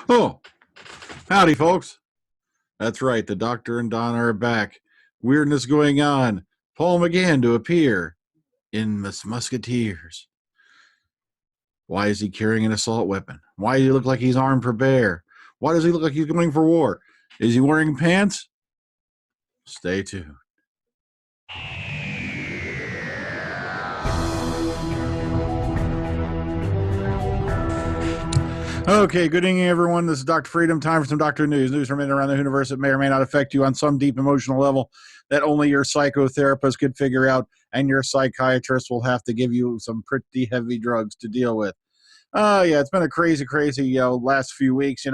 Oh, howdy, folks. That's right, the Doctor and Donna are back. Weirdness going on. Paul McGann to appear in the Musketeers. Why is he carrying an assault weapon? Why does he look like he's armed for bear? Why does he look like he's going for war? Is he wearing pants? Stay tuned. Okay, good evening, everyone. This is Dr. Freedom. Time for some Doctor News. News from in and around the universe that may or may not affect you on some deep emotional level that only your psychotherapist could figure out, and your psychiatrist will have to give you some pretty heavy drugs to deal with. Yeah, it's been a crazy, last few weeks.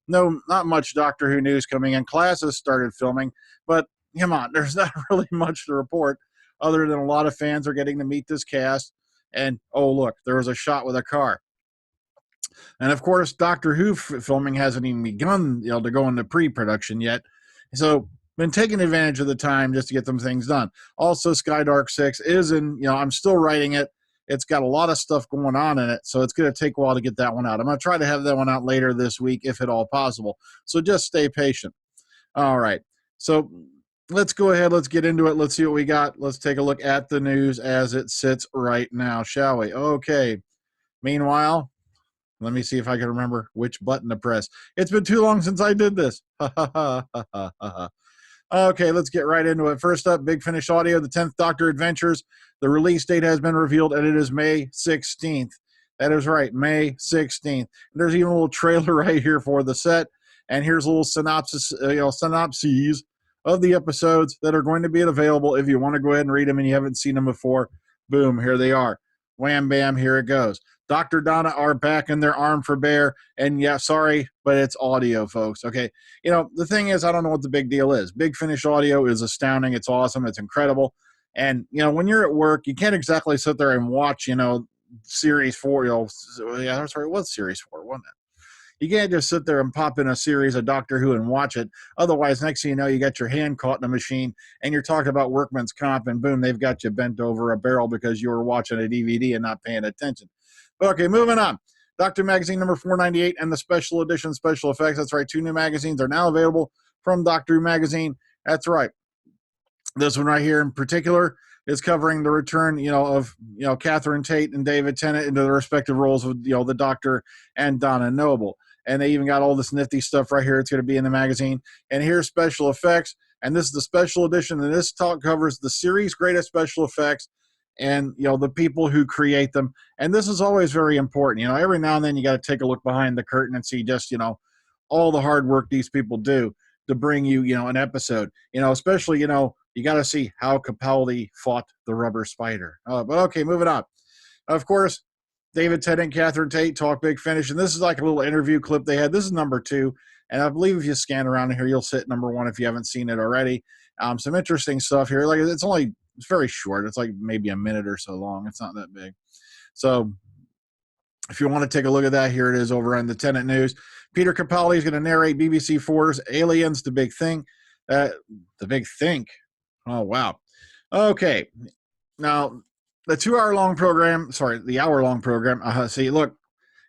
No, not much Doctor Who news coming in. Classes started filming, but come on, there's not really much to report other than a lot of fans are getting to meet this cast. And oh, look, there was a shot with a car. And of course, Doctor Who filming hasn't even begun, to go into pre-production yet. So, been taking advantage of the time just to get them things done. Also, Skydark 6 is in, I'm still writing it. It's got a lot of stuff going on in it, so it's going to take a while to get that one out. I'm going to try to have that one out later this week, if at all possible. So just stay patient. All right. So let's go ahead. Let's get into it. Let's see what we got. Let's take a look at the news as it sits right now, shall we? Okay. Meanwhile, let me see if I can remember which button to press. It's been too long since I did this. Okay, let's get right into it. First up, Big Finish Audio, the 10th Doctor Adventures. The release date has been revealed, and it is May 16th. That is right, May 16th. There's even a little trailer right here for the set, and here's a little synopsis, synopses of the episodes that are going to be available if you want to go ahead and read them and you haven't seen them before. Boom, here they are. Wham, bam, here it goes. Dr. Donna are back in their arm for bear, and yeah, sorry, but it's audio, folks. Okay, the thing is, I don't know what the big deal is. Big Finish Audio is astounding. It's awesome. It's incredible. And when you're at work, you can't exactly sit there and watch, series 4. Yeah, that's right. What's series 4? Wasn't it? You can't just sit there and pop in a series of Doctor Who and watch it. Otherwise, next thing you know, you got your hand caught in a machine and you're talking about workman's comp, and boom, they've got you bent over a barrel because you were watching a DVD and not paying attention. Okay, moving on. Doctor Magazine number 498 and the special edition special effects. That's right, 2 new magazines are now available from Doctor Who Magazine. That's right. This one right here in particular is covering the return, of Catherine Tate and David Tennant into their respective roles with the Doctor and Donna Noble. And they even got all this nifty stuff right here. It's going to be in the magazine. And here's special effects. And this is the special edition. And this talk covers the series' greatest special effects and, the people who create them. And this is always very important. Every now and then you got to take a look behind the curtain and see just, all the hard work these people do to bring you, an episode. Especially, you got to see how Capaldi fought the rubber spider. But okay, moving on. Of course, David Tennant, Catherine Tate talk Big Finish, and this is like a little interview clip they had. This is number 2, and I believe if you scan around here, you'll sit number 1 if you haven't seen it already. Some interesting stuff here. Like it's very short. It's like maybe a minute or so long. It's not that big. So if you want to take a look at that, here it is over on the Tennant News. Peter Capaldi is going to narrate BBC 4's Aliens: The Big Thing. The Big Think. Oh, wow. Okay. Now, the 2-hour-long program, the hour-long program, see, look,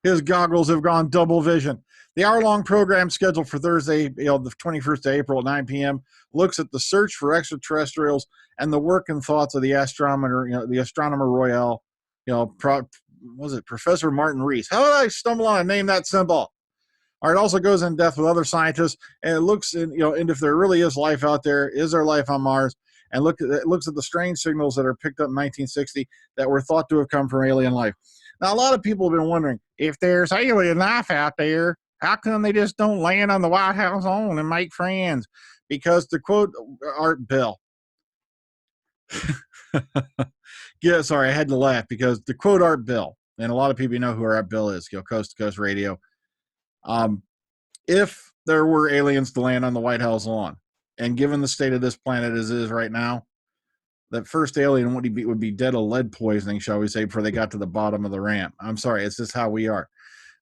his goggles have gone double vision. The hour-long program scheduled for Thursday, the 21st of April at 9 p.m., looks at the search for extraterrestrials and the work and thoughts of the astronomer royal, was it Professor Martin Rees? How did I stumble on a name that simple? All right, it also goes in depth with other scientists, and it looks and if there really is life out there, is there life on Mars? And it looks at the strange signals that are picked up in 1960 that were thought to have come from alien life. Now, a lot of people have been wondering, if there's alien life out there, how come they just don't land on the White House lawn and make friends? Because to quote Art Bell, yeah, sorry, I had to laugh because to quote Art Bell, and a lot of people know who Art Bell is, Coast to Coast Radio. If there were aliens to land on the White House lawn, and given the state of this planet as it is right now, that first alien would be dead of lead poisoning, shall we say, before they got to the bottom of the ramp. I'm sorry, it's just how we are.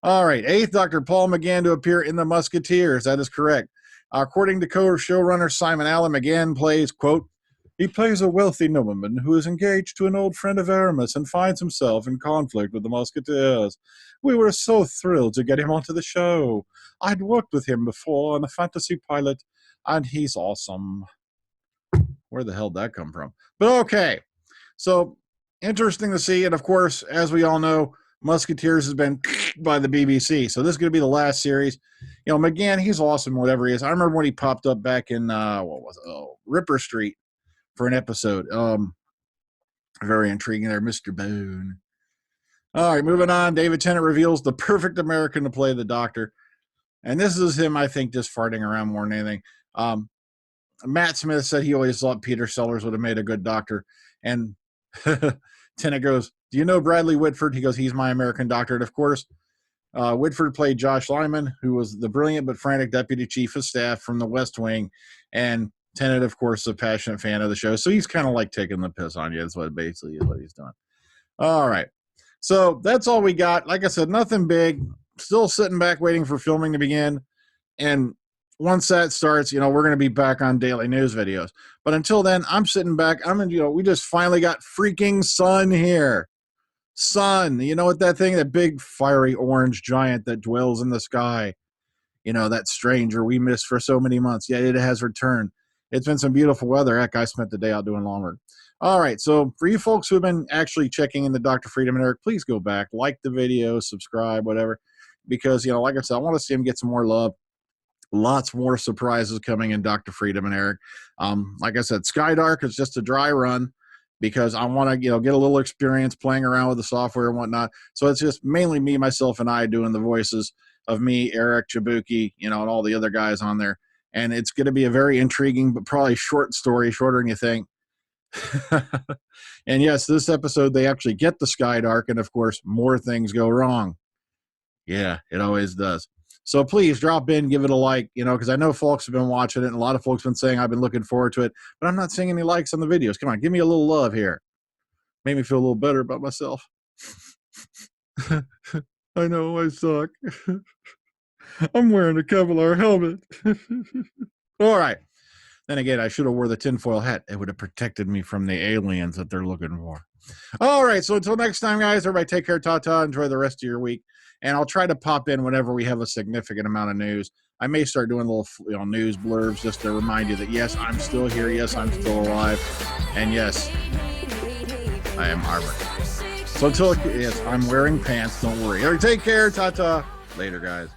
All right, 8th Dr. Paul McGann to appear in the Musketeers. That is correct. According to co-showrunner Simon Allen, McGann plays, quote, He plays a wealthy nobleman who is engaged to an old friend of Aramis and finds himself in conflict with the Musketeers. We were so thrilled to get him onto the show. I'd worked with him before on a fantasy pilot, and he's awesome. Where the hell did that come from? But okay, so interesting to see. And of course, as we all know, Musketeers has been by the BBC. So this is going to be the last series. You know, McGann, he's awesome, whatever he is. I remember when he popped up back in, what was it? Oh, Ripper Street for an episode. Very intriguing there, Mr. Bone. All right, moving on. David Tennant reveals the perfect American to play the Doctor. And this is him, I think, just farting around more than anything. Matt Smith said he always thought Peter Sellers would have made a good Doctor. And Tennant goes, do you know Bradley Whitford? He goes, he's my American Doctor. And of course, Whitford played Josh Lyman, who was the brilliant but frantic deputy chief of staff from the West Wing. And Tennant, of course, is a passionate fan of the show. So he's kind of like taking the piss on you. That's what basically is what he's doing. All right. So that's all we got. Like I said, nothing big. Still sitting back waiting for filming to begin. And once that starts, you know, we're going to be back on daily news videos. But until then, I'm sitting back. We just finally got freaking sun here. Sun. You know what that thing, that big fiery orange giant that dwells in the sky. You know, that stranger we missed for so many months. Yeah, it has returned. It's been some beautiful weather. Heck, I spent the day out doing lawn work. All right, so for you folks who have been actually checking into Dr. Freedom and Eric, please go back, like the video, subscribe, whatever. Because, you know, like I said, I want to see him get some more love. Lots more surprises coming in Dr. Freedom and Eric. Like I said, Skydark is just a dry run because I want to, you know, get a little experience playing around with the software and whatnot. So it's just mainly me, myself, and I doing the voices of me, Eric, Jabuki, you know, and all the other guys on there. And it's going to be a very intriguing, but probably short story, shorter than you think. And yes, this episode, they actually get the Skydark, and of course, more things go wrong. Yeah, it always does. So please drop in, give it a like, you know, because I know folks have been watching it, and a lot of folks have been saying I've been looking forward to it, but I'm not seeing any likes on the videos. Come on, give me a little love here. Made me feel a little better about myself. I know, I suck. I'm wearing a Kevlar helmet. All right. Then again, I should have wore the tinfoil hat. It would have protected me from the aliens that they're looking for. All right. So until next time, guys, everybody take care. Ta-ta. Enjoy the rest of your week. And I'll try to pop in whenever we have a significant amount of news. I may start doing little, you know, news blurbs just to remind you that, yes, I'm still here. Yes, I'm still alive. And yes, I am armored. So until, yes, I'm wearing pants. Don't worry. All right, take care. Ta-ta. Later, guys.